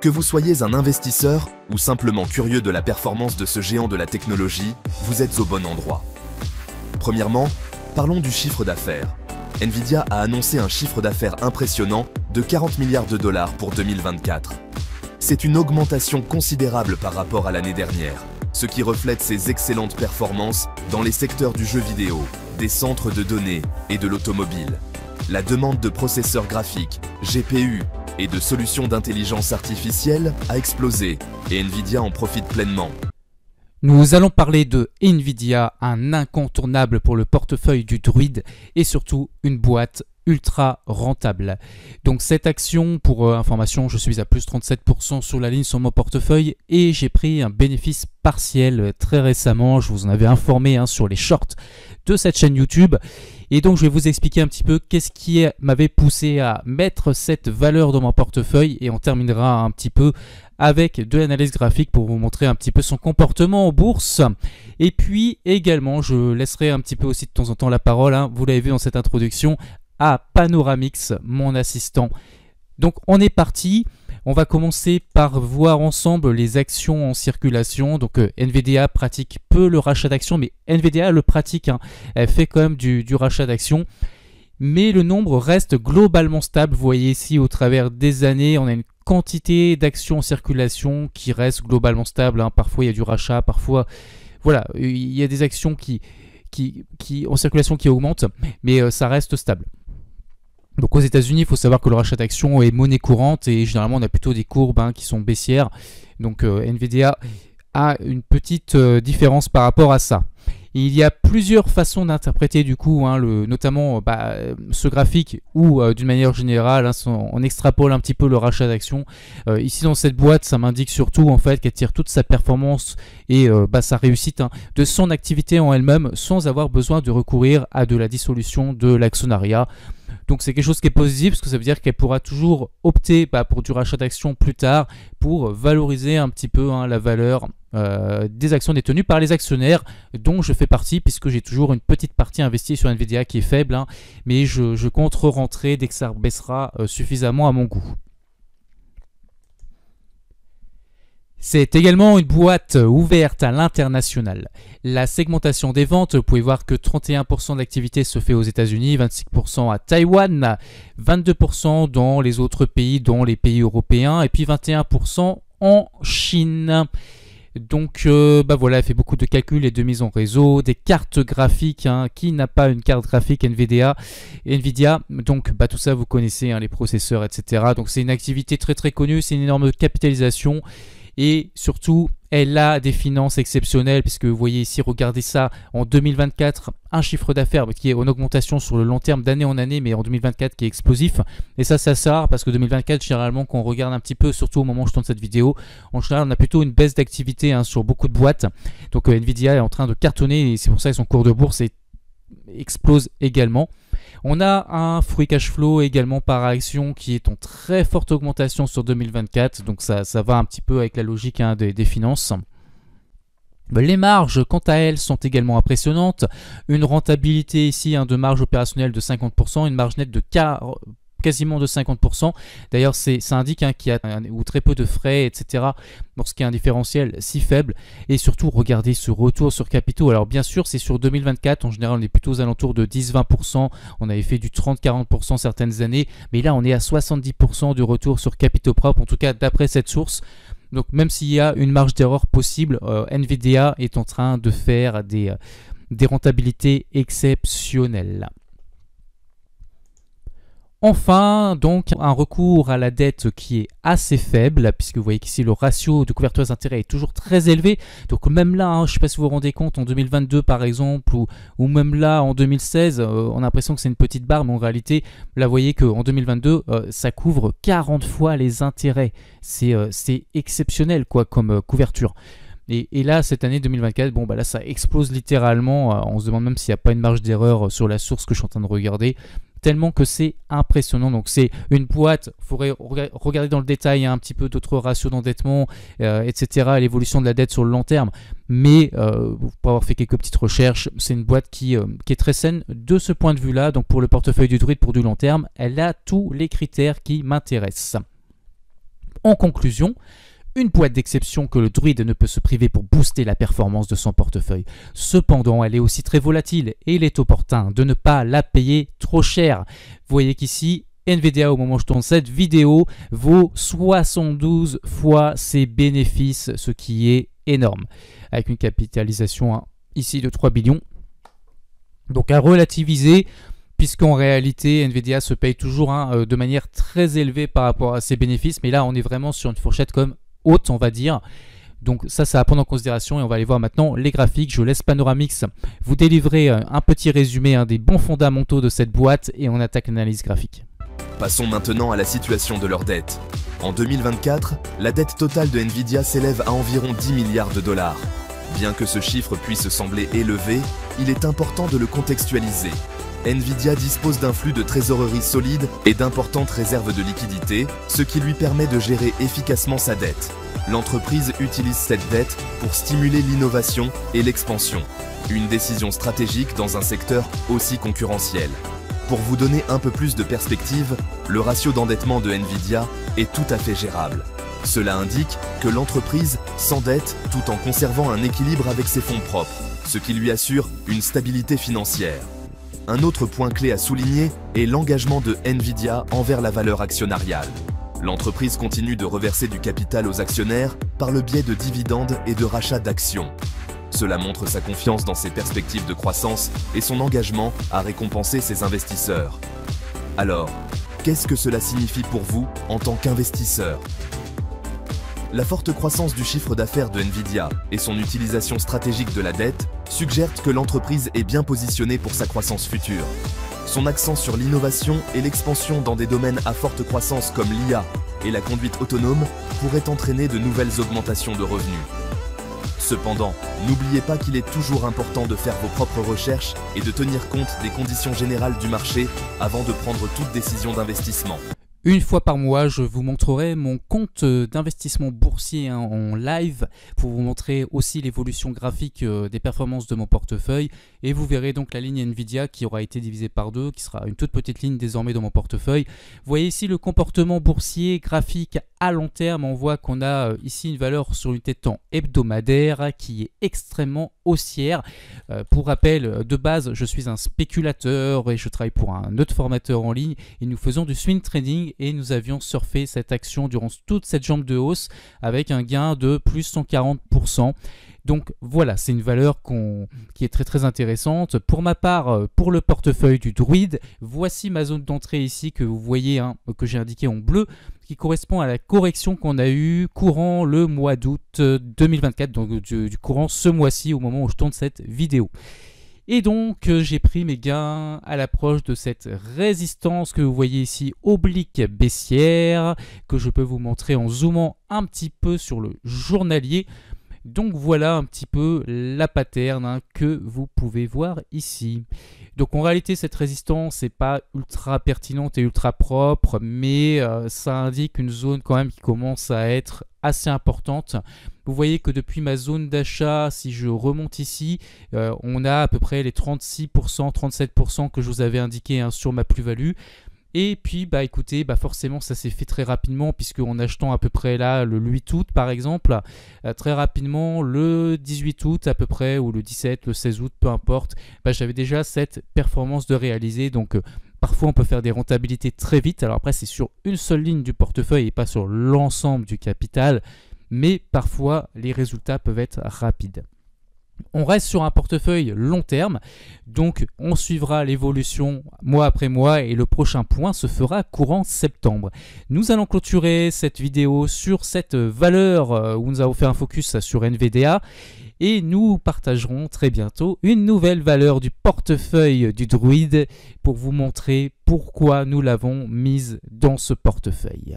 Que vous soyez un investisseur ou simplement curieux de la performance de ce géant de la technologie, vous êtes au bon endroit. Premièrement, parlons du chiffre d'affaires. Nvidia a annoncé un chiffre d'affaires impressionnant de 40 milliards de dollars pour 2024. C'est une augmentation considérable par rapport à l'année dernière, ce qui reflète ses excellentes performances dans les secteurs du jeu vidéo, des centres de données et de l'automobile. La demande de processeurs graphiques, GPU et de solutions d'intelligence artificielle a explosé et Nvidia en profite pleinement. Nous allons parler de Nvidia, un incontournable pour le portefeuille du Druide et surtout une boîte ultra rentable. Donc cette action, pour information, je suis à plus 37% sur la ligne sur mon portefeuille et j'ai pris un bénéfice partiel très récemment. Je vous en avais informé sur les shorts de cette chaîne YouTube. Et donc je vais vous expliquer un petit peu qu'est-ce qui m'avait poussé à mettre cette valeur dans mon portefeuille et on terminera un petit peu avec de l'analyse graphique pour vous montrer un petit peu son comportement en bourse. Et puis également, je laisserai un petit peu aussi de temps en temps la parole, vous l'avez vu dans cette introduction, à Panoramix, mon assistant. Donc on est parti. On va commencer par voir ensemble les actions en circulation. Donc Nvidia pratique peu le rachat d'actions, mais Nvidia le pratique. Elle fait quand même du rachat d'actions. Mais le nombre reste globalement stable. Vous voyez ici au travers des années, on a une quantité d'actions en circulation qui reste globalement stable. Parfois il y a du rachat, parfois voilà, il y a des actions qui en circulation qui augmentent, mais ça reste stable. Donc aux États-Unis, il faut savoir que le rachat d'actions est monnaie courante et généralement on a plutôt des courbes qui sont baissières. Donc Nvidia a une petite différence par rapport à ça. Et il y a plusieurs façons d'interpréter du coup, notamment ce graphique ou d'une manière générale, on extrapole un petit peu le rachat d'actions. Ici dans cette boîte, ça m'indique surtout en fait qu'elle tire toute sa performance et sa réussite de son activité en elle-même sans avoir besoin de recourir à de la dissolution de l'actionnariat. Donc c'est quelque chose qui est positif parce que ça veut dire qu'elle pourra toujours opter pour du rachat d'actions plus tard pour valoriser un petit peu la valeur des actions détenues par les actionnaires dont je fais partie puisque j'ai toujours une petite partie investie sur Nvidia qui est faible, mais je compte rentrer dès que ça baissera suffisamment à mon goût. C'est également une boîte ouverte à l'international. La segmentation des ventes, vous pouvez voir que 31% de l'activité se fait aux États-Unis, 26% à Taïwan, 22% dans les autres pays, dont les pays européens, et puis 21% en Chine. Donc voilà, elle fait beaucoup de calculs et de mise en réseau, des cartes graphiques. Qui n'a pas une carte graphique Nvidia, donc tout ça vous connaissez, les processeurs, etc. Donc c'est une activité très très connue, c'est une énorme capitalisation. Et surtout, elle a des finances exceptionnelles puisque vous voyez ici, regardez ça, en 2024, un chiffre d'affaires qui est en augmentation sur le long terme d'année en année, mais en 2024 qui est explosif. Et ça c'est rare parce que 2024, généralement, quand on regarde un petit peu, surtout au moment où je tourne cette vidéo, en général, on a plutôt une baisse d'activité sur beaucoup de boîtes. Donc Nvidia est en train de cartonner et c'est pour ça que son cours de bourse explose également. On a un free cash flow également par action qui est en très forte augmentation sur 2024, donc ça va un petit peu avec la logique des finances. Les marges, quant à elles, sont également impressionnantes. Une rentabilité ici de marge opérationnelle de 50%, une marge nette de quasiment de 50%. D'ailleurs, ça indique qu'il y a ou très peu de frais, etc. lorsqu'il y a un différentiel si faible. Et surtout, regardez ce retour sur capitaux. Alors bien sûr, c'est sur 2024. En général, on est plutôt aux alentours de 10-20%. On avait fait du 30-40% certaines années. Mais là, on est à 70% de retour sur capitaux propres, en tout cas d'après cette source. Donc même s'il y a une marge d'erreur possible, Nvidia est en train de faire des rentabilités exceptionnelles. Enfin, donc, un recours à la dette qui est assez faible, puisque vous voyez qu'ici le ratio de couverture des intérêts est toujours très élevé. Donc même là, je ne sais pas si vous vous rendez compte, en 2022 par exemple, ou même là en 2016, on a l'impression que c'est une petite barre, mais en réalité, là vous voyez qu'en 2022, ça couvre 40 fois les intérêts. C'est exceptionnel comme couverture. Et là, cette année 2024, là ça explose littéralement. On se demande même s'il n'y a pas une marge d'erreur sur la source que je suis en train de regarder. Tellement que c'est impressionnant. Donc c'est une boîte, il faudrait regarder dans le détail un petit peu d'autres ratios d'endettement, etc., l'évolution de la dette sur le long terme. Mais pour avoir fait quelques petites recherches, c'est une boîte qui est très saine de ce point de vue-là. Donc pour le portefeuille du Druide pour du long terme, elle a tous les critères qui m'intéressent. En conclusion, une boîte d'exception que le Druid ne peut se priver pour booster la performance de son portefeuille. Cependant, elle est aussi très volatile et il est opportun de ne pas la payer trop cher. Vous voyez qu'ici, Nvidia, au moment où je tourne cette vidéo, vaut 72 fois ses bénéfices, ce qui est énorme, avec une capitalisation ici de 3 billions. Donc à relativiser, puisqu'en réalité, Nvidia se paye toujours de manière très élevée par rapport à ses bénéfices, mais là on est vraiment sur une fourchette comme haute, on va dire. Donc ça à prendre en considération et on va aller voir maintenant les graphiques. Je laisse Panoramix vous délivrer un petit résumé des bons fondamentaux de cette boîte et on attaque l'analyse graphique. Passons maintenant à la situation de leur dette. En 2024, la dette totale de Nvidia s'élève à environ 10 milliards de dollars. Bien que ce chiffre puisse sembler élevé, il est important de le contextualiser. Nvidia dispose d'un flux de trésorerie solide et d'importantes réserves de liquidité, ce qui lui permet de gérer efficacement sa dette. L'entreprise utilise cette dette pour stimuler l'innovation et l'expansion. Une décision stratégique dans un secteur aussi concurrentiel. Pour vous donner un peu plus de perspective, le ratio d'endettement de Nvidia est tout à fait gérable. Cela indique que l'entreprise s'endette tout en conservant un équilibre avec ses fonds propres, ce qui lui assure une stabilité financière. Un autre point clé à souligner est l'engagement de Nvidia envers la valeur actionnariale. L'entreprise continue de reverser du capital aux actionnaires par le biais de dividendes et de rachats d'actions. Cela montre sa confiance dans ses perspectives de croissance et son engagement à récompenser ses investisseurs. Alors, qu'est-ce que cela signifie pour vous en tant qu'investisseur ? La forte croissance du chiffre d'affaires de Nvidia et son utilisation stratégique de la dette suggèrent que l'entreprise est bien positionnée pour sa croissance future. Son accent sur l'innovation et l'expansion dans des domaines à forte croissance comme l'IA et la conduite autonome pourrait entraîner de nouvelles augmentations de revenus. Cependant, n'oubliez pas qu'il est toujours important de faire vos propres recherches et de tenir compte des conditions générales du marché avant de prendre toute décision d'investissement. Une fois par mois, je vous montrerai mon compte d'investissement boursier en live pour vous montrer aussi l'évolution graphique des performances de mon portefeuille. Et vous verrez donc la ligne Nvidia qui aura été divisée par deux, qui sera une toute petite ligne désormais dans mon portefeuille. Vous voyez ici le comportement boursier graphique à long terme. On voit qu'on a ici une valeur sur une tête de temps hebdomadaire qui est extrêmement haussière. Pour rappel, de base, je suis un spéculateur et je travaille pour un autre formateur en ligne et nous faisons du swing trading et nous avions surfé cette action durant toute cette jambe de hausse avec un gain de plus 140%. Donc voilà, c'est une valeur qui est très intéressante. Pour ma part, pour le portefeuille du Druid, voici ma zone d'entrée ici que vous voyez, que j'ai indiqué en bleu, qui correspond à la correction qu'on a eue courant le mois d'août 2024, donc du courant ce mois-ci au moment où je tourne cette vidéo. Et donc j'ai pris mes gains à l'approche de cette résistance que vous voyez ici, oblique baissière, que je peux vous montrer en zoomant un petit peu sur le journalier. Donc voilà un petit peu la pattern que vous pouvez voir ici. Donc en réalité cette résistance n'est pas ultra pertinente et ultra propre, mais ça indique une zone quand même qui commence à être assez importante. Vous voyez que depuis ma zone d'achat, si je remonte ici, on a à peu près les 36%, 37% que je vous avais indiqué sur ma plus-value. Et puis écoutez, forcément ça s'est fait très rapidement, puisque en achetant à peu près là le 8 août par exemple, très rapidement le 18 août à peu près, ou le 17, le 16 août, peu importe, j'avais déjà cette performance de réaliser. Donc parfois on peut faire des rentabilités très vite. Alors après c'est sur une seule ligne du portefeuille et pas sur l'ensemble du capital, mais parfois les résultats peuvent être rapides. On reste sur un portefeuille long terme, donc on suivra l'évolution mois après mois et le prochain point se fera courant septembre. Nous allons clôturer cette vidéo sur cette valeur où nous avons fait un focus sur Nvidia et nous partagerons très bientôt une nouvelle valeur du portefeuille du Druid pour vous montrer pourquoi nous l'avons mise dans ce portefeuille.